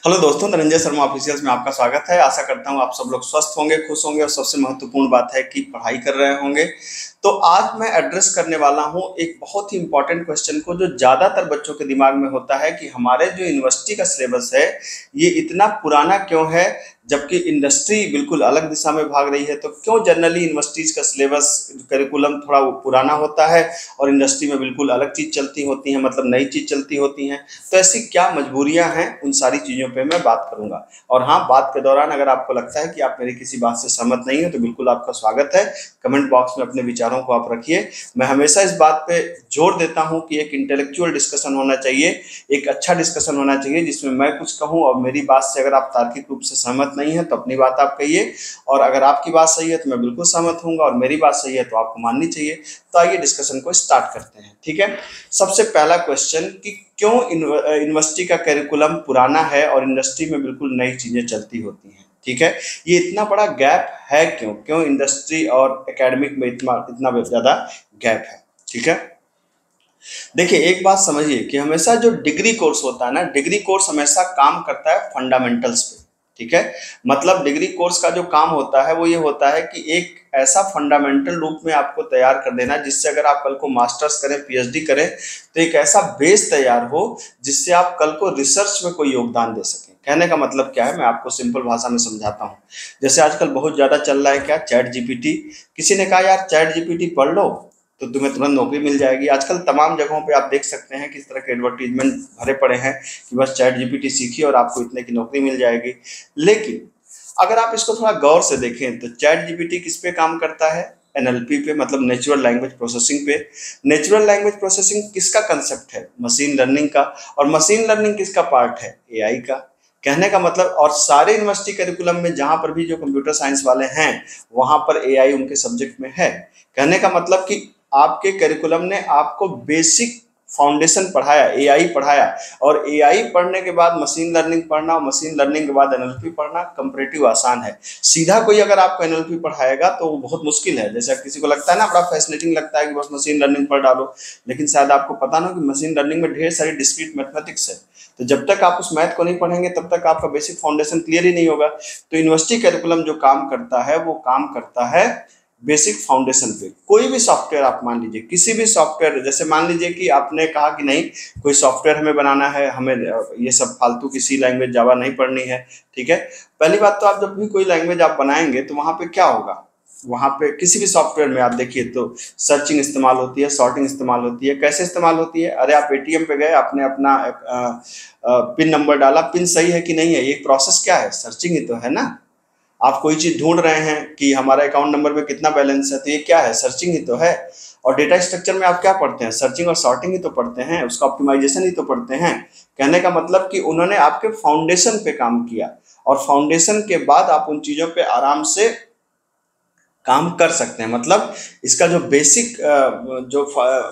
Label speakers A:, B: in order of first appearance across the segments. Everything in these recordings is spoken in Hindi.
A: हेलो दोस्तों, धनंजय शर्मा ऑफिशियल्स में आपका स्वागत है। आशा करता हूँ आप सब लोग स्वस्थ होंगे, खुश होंगे और सबसे महत्वपूर्ण बात है कि पढ़ाई कर रहे होंगे। तो आज मैं एड्रेस करने वाला हूँ एक बहुत ही इंपॉर्टेंट क्वेश्चन को, जो ज़्यादातर बच्चों के दिमाग में होता है कि हमारे जो यूनिवर्सिटी का सिलेबस है ये इतना पुराना क्यों है, जबकि इंडस्ट्री बिल्कुल अलग दिशा में भाग रही है। तो क्यों जनरली यूनिवर्सिटीज़ का सिलेबस करिकुलम थोड़ा पुराना होता है और इंडस्ट्री में बिल्कुल अलग चीज़ चलती होती है, मतलब नई चीज़ चलती होती हैं। तो ऐसी क्या मजबूरियां हैं, उन सारी चीज़ों पे मैं बात करूंगा। और हाँ, बात के दौरान अगर आपको लगता है कि आप मेरी किसी बात से सहमत नहीं हो तो बिल्कुल आपका स्वागत है, कमेंट बॉक्स में अपने विचारों को आप रखिए। मैं हमेशा इस बात पे जोर देता हूँ कि एक इंटेलेक्चुअल डिस्कशन होना चाहिए, एक अच्छा डिस्कशन होना चाहिए जिसमें मैं कुछ कहूँ और मेरी बात से अगर आप तार्किक रूप से सहमत नहीं है तो अपनी बात आप कहिए, और अगर आपकी बात सही है तो मैं बिल्कुल सहमत हूँगा और मेरी बात सही है तो आपको माननी चाहिए। तो आइए डिस्कशन को स्टार्ट करते हैं। ठीक है, सबसे पहला क्वेश्चन कि क्यों यूनिवर्सिटी का करिकुलम पुराना है और इंडस्ट्री में बिल्कुल नई चीजें चलती होती हैं। ठीक है, ये इतना बड़ा गैप है क्यों, क्यों इंडस्ट्री और एकेडमिक में इतना इतना ज्यादा गैप है। ठीक है, देखिए एक बात समझिए कि हमेशा जो डिग्री कोर्स होता है ना, डिग्री कोर्स हमेशा काम करता है फंडामेंटल्स पे। ठीक है, मतलब डिग्री कोर्स का जो काम होता है वो ये होता है कि एक ऐसा फंडामेंटल रूप में आपको तैयार कर देना जिससे अगर आप कल को मास्टर्स करें, पीएचडी करें तो एक ऐसा बेस तैयार हो जिससे आप कल को रिसर्च में कोई योगदान दे सकें। कहने का मतलब क्या है, मैं आपको सिंपल भाषा में समझाता हूँ। जैसे आजकल बहुत ज्यादा चल रहा है क्या, चैट जीपीटी। किसी ने कहा यार चैट जीपीटी पढ़ लो तो तुम्हें तुरंत नौकरी मिल जाएगी। आजकल तमाम जगहों पे आप देख सकते हैं किस तरह के एडवर्टीजमेंट भरे पड़े हैं कि बस चैट जीपीटी सीखिए और आपको इतने की नौकरी मिल जाएगी। लेकिन अगर आप इसको थोड़ा गौर से देखें तो चैट जीपीटी किस पे काम करता है, एनएलपी पे, मतलब नेचुरल लैंग्वेज प्रोसेसिंग पे। नेचुरल लैंग्वेज प्रोसेसिंग किसका कंसेप्ट है, मशीन लर्निंग का। और मशीन लर्निंग किसका पार्ट है, एआई का। कहने का मतलब, और सारे यूनिवर्सिटी करिकुलम में जहां पर भी जो कंप्यूटर साइंस वाले हैं वहां पर एआई उनके सब्जेक्ट में है। कहने का मतलब कि आपके करिकुलम ने आपको बेसिक फाउंडेशन पढ़ाया, एआई पढ़ाया, और एआई पढ़ने के बाद मशीन लर्निंग पढ़ना और मशीन लर्निंग के बाद एनएलपी पढ़ना कंपैरेटिव आसान है। सीधा कोई अगर आपको एनएलपी पढ़ाएगा तो वो बहुत मुश्किल है। जैसे किसी को लगता है ना, बड़ा फैसिनेटिंग लगता है कि बस मशीन लर्निंग पढ़ डालो, लेकिन शायद आपको पता ना कि मशीन लर्निंग में ढेर सारी डिस्क्रीट मैथमेटिक्स है। तो जब तक आप उस मैथ को नहीं पढ़ेंगे तब तक आपका बेसिक फाउंडेशन क्लियर ही नहीं होगा। तो यूनिवर्सिटी करिकुलम जो काम करता है वो काम करता है बेसिक फाउंडेशन पे। कोई भी सॉफ्टवेयर आप मान लीजिए, किसी भी सॉफ्टवेयर, जैसे मान लीजिए कि आपने कहा कि नहीं कोई सॉफ्टवेयर हमें बनाना है, हमें ये सब फालतू की सी लैंग्वेज जावा नहीं पढ़नी है। ठीक है, पहली बात तो आप जब भी कोई लैंग्वेज आप बनाएंगे तो वहां पे क्या होगा, वहां पे किसी भी सॉफ्टवेयर में आप देखिए तो सर्चिंग इस्तेमाल होती है, सॉर्टिंग इस्तेमाल होती है। कैसे इस्तेमाल होती है, अरे आप एटीएम पे गए, आपने अपना पिन नंबर डाला, पिन सही है कि नहीं है, ये प्रोसेस क्या है, सर्चिंग ही तो है ना। आप कोई चीज ढूंढ रहे हैं कि हमारा अकाउंट नंबर में कितना बैलेंस है, तो ये क्या है, सर्चिंग ही तो है। और डेटा स्ट्रक्चर में आप क्या पढ़ते हैं, सर्चिंग और सॉर्टिंग ही तो पढ़ते हैं, उसका ऑप्टिमाइजेशन ही तो पढ़ते हैं। कहने का मतलब कि उन्होंने आपके फाउंडेशन पे काम किया, और फाउंडेशन के बाद आप उन चीजों पे आराम से काम कर सकते हैं। मतलब इसका जो बेसिक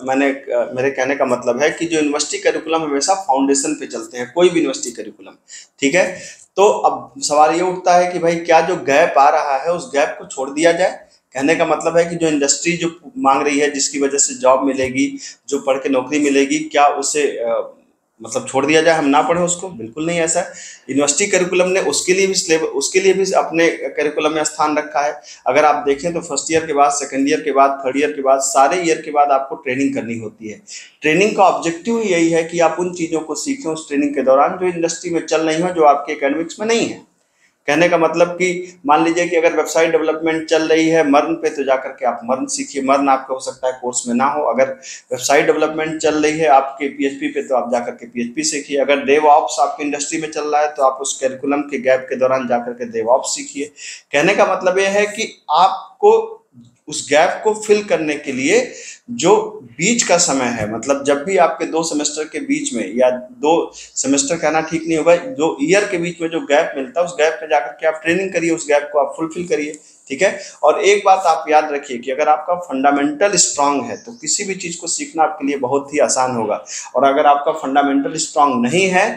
A: मैंने मेरे कहने का मतलब है कि जो यूनिवर्सिटी करिकुलम हमेशा फाउंडेशन पे चलते हैं, कोई भी यूनिवर्सिटी करिकुलम। ठीक है, तो अब सवाल ये उठता है कि भाई क्या जो गैप आ रहा है उस गैप को छोड़ दिया जाए। कहने का मतलब है कि जो इंडस्ट्री जो मांग रही है, जिसकी वजह से जॉब मिलेगी, जो पढ़ के नौकरी मिलेगी, क्या उसे मतलब छोड़ दिया जाए, हम ना पढ़ें उसको, बिल्कुल नहीं ऐसा है। यूनिवर्सिटी करिकुलम ने उसके लिए भी अपने करिकुलम में स्थान रखा है। अगर आप देखें तो फर्स्ट ईयर के बाद, सेकंड ईयर के बाद, थर्ड ईयर के बाद, सारे ईयर के बाद आपको ट्रेनिंग करनी होती है। ट्रेनिंग का ऑब्जेक्टिव यही है कि आप उन चीज़ों को सीखें उस ट्रेनिंग के दौरान जो इंडस्ट्री में चल रही हो, जो आपके एकेडमिक्स में नहीं है। कहने का मतलब कि मान लीजिए कि अगर वेबसाइट डेवलपमेंट चल रही है मर्न पे, तो जाकर के आप मर्न सीखिए। मर्न आपका हो सकता है कोर्स में ना हो। अगर वेबसाइट डेवलपमेंट चल रही है आपके पीएचपी पे, तो आप जाकर के पीएचपी सीखिए। अगर डेवऑप्स आपकी इंडस्ट्री में चल रहा है तो आप उस करिकुलम के गैप के दौरान जाकर के डेवऑप्स सीखिए। कहने का मतलब यह है कि आपको उस गैप को फिल करने के लिए जो बीच का समय है, मतलब जब भी आपके 2 सेमेस्टर के बीच में, या 2 सेमेस्टर कहना ठीक नहीं होगा, जो ईयर के बीच में जो गैप मिलता है उस गैप में जाकर के आप ट्रेनिंग करिए, उस गैप को आप फुलफिल करिए। ठीक है, और एक बात आप याद रखिए कि अगर आपका फंडामेंटल स्ट्रांग है तो किसी भी चीज को सीखना आपके लिए बहुत ही आसान होगा। और अगर आपका फंडामेंटल स्ट्रांग नहीं है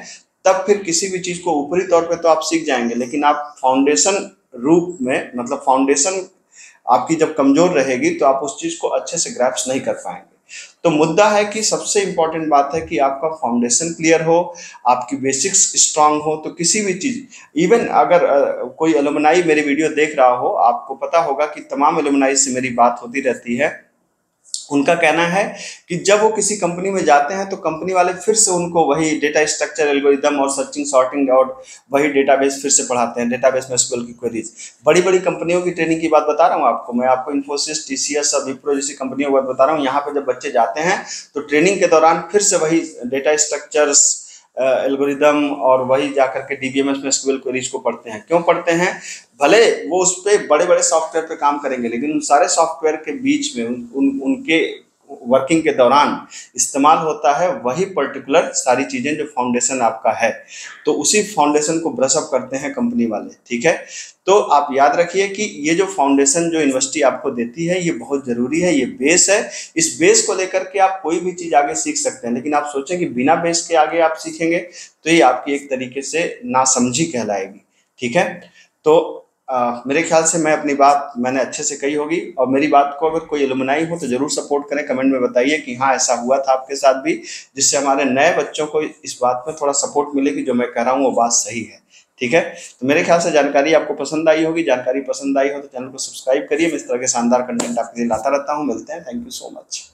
A: तब फिर किसी भी चीज को ऊपरी तौर पे तो आप सीख जाएंगे, लेकिन आप फाउंडेशन रूप में, मतलब फाउंडेशन आपकी जब कमजोर रहेगी तो आप उस चीज को अच्छे से ग्रैप्स नहीं कर पाएंगे। तो मुद्दा है कि सबसे इंपॉर्टेंट बात है कि आपका फाउंडेशन क्लियर हो, आपकी बेसिक्स स्ट्रांग हो, तो किसी भी चीज, इवन अगर कोई एलुमनाई मेरी वीडियो देख रहा हो, आपको पता होगा कि तमाम एलुमनाई से मेरी बात होती रहती है। उनका कहना है कि जब वो किसी कंपनी में जाते हैं तो कंपनी वाले फिर से उनको वही डेटा स्ट्रक्चर एल्गोरिदम और सर्चिंग सॉर्टिंग और वही डेटाबेस फिर से पढ़ाते हैं, डेटाबेस में एसक्यूएल की क्वेरीज। बड़ी बड़ी कंपनियों की ट्रेनिंग की बात बता रहा हूँ आपको, मैं आपको इन्फोसिस, टीसीएस और विप्रो जैसी कंपनियों की बात बता रहा हूँ। यहाँ पे जब बच्चे जाते हैं तो ट्रेनिंग के दौरान फिर से वही डेटा स्ट्रक्चर्स, एल्गोरिदम और वही जाकर के डीबीएमएस में एसक्यूएल क्वेरीज को पढ़ते हैं। क्यों पढ़ते हैं? भले वो उस पे बड़े बड़े सॉफ्टवेयर पे काम करेंगे, लेकिन उन सारे सॉफ्टवेयर के बीच में उनके वर्किंग के दौरान इस्तेमाल होता है वही पर्टिकुलर सारी चीजें जो फाउंडेशन आपका है, तो उसी फाउंडेशन को ब्रश अप करते हैं कंपनी वाले। ठीक है, तो आप याद रखिए कि ये जो फाउंडेशन जो यूनिवर्सिटी आपको देती है ये बहुत जरूरी है, ये बेस है। इस बेस को लेकर के आप कोई भी चीज आगे सीख सकते हैं, लेकिन आप सोचें कि बिना बेस के आगे आप सीखेंगे तो ये आपकी एक तरीके से नासमझी कहलाएगी। ठीक है, तो मेरे ख्याल से मैं अपनी बात मैंने अच्छे से कही होगी, और मेरी बात को अगर कोई एलुमनाई हो तो जरूर सपोर्ट करें, कमेंट में बताइए कि हाँ ऐसा हुआ था आपके साथ भी, जिससे हमारे नए बच्चों को इस बात में थोड़ा सपोर्ट मिले कि जो मैं कह रहा हूँ वो बात सही है। ठीक है, तो मेरे ख्याल से जानकारी आपको पसंद आई होगी। जानकारी पसंद आई हो तो चैनल को सब्सक्राइब करिए, मैं इस तरह के शानदार कंटेंट आपके लिए लाता रहता हूँ। मिलते हैं, थैंक यू सो मच।